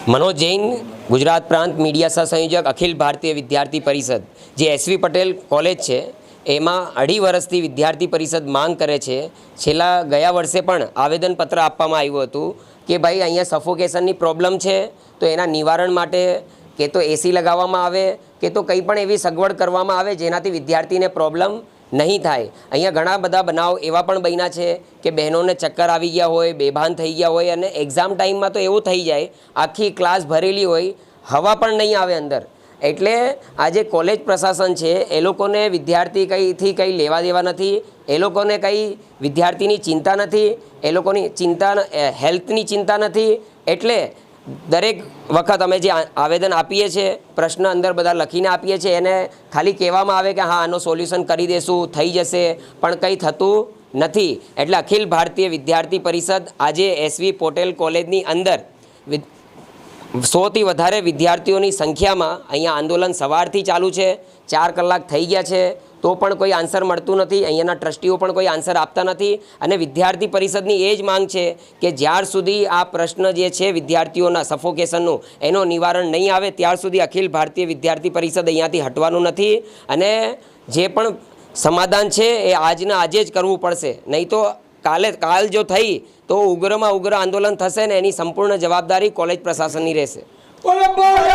मनोज जैन, गुजरात प्रांत मीडिया सहसंयोजक अखिल भारतीय विद्यार्थी परिषद जे एसवी पटेल कॉलेज है एमां 2.5 वर्षथी विद्यार्थी परिषद मांग करे छे। छेल्ला गया वर्षे पण आवेदनपत्र आपवामां आव्युं हतुं कि भाई अहींया सफोकेशननी प्रॉब्लम छे तो एना निवारण माटे के तो एसी लगाववामां आवे के तो कंई पण एवी सगवड करवामां आवे जेनाथी विद्यार्थीने प्रॉब्लम नहीं थाय। अहींया घणा बधा बनाव एवा पण बन्या छे कि बहनोने चक्कर आवी गया होय, बेभान थई गया होय अने एक्जाम टाइममां तो एवुं थई जाय आखी क्लास भरेली होय, हवा पण नहीं आवे अंदर। एटले आज कॉलेज प्रशासन है ए लोकोने विद्यार्थी कईथी कई लेवा देवा नहीं, ए लोकोने कई विद्यार्थीनी चिंता नहीं, ए लोकोनी चिंता हेल्थनी चिंता नहीं। एटले दरेक वखत अमे जे आवेदन आपीए छे, प्रश्न अंदर बधा लखीने आपीए छे, एने खाली कहेवामां आवे कि हाँ आनो सोल्यूशन करी देशुं, थई जशे, पण कंई थतुं नथी। एटले अखिल भारतीय विद्यार्थी परिषद आजे एसवी पटेल कॉलेजनी अंदर 100 थी वधारे विद्यार्थीओनी संख्यामां अहींया आंदोलन सवारथी चालू है। 4 कलाक थई गया है तो पण कोई आंसर मळतुं नथी। अहींयाना ट्रस्टीओ पण कोई आंसर आपता नथी अने विद्यार्थी परिषदनी ए ज मांग छे कि ज्यार सुधी आ प्रश्न जे छे विद्यार्थीओना सफोकेशननो एनो निवारण नहीं आवे त्यार सुधी अखिल भारतीय विद्यार्थी परिषद अहींयाथी हटवानुं नथी अने जे पण समाधान छे ए आजना आजे ज करवुं पड़शे, नहीं तो काल जो थई तो उग्र में उग्र आंदोलन थशे ने एनी संपूर्ण जवाबदारी कॉलेज प्रशासननी रहेशे।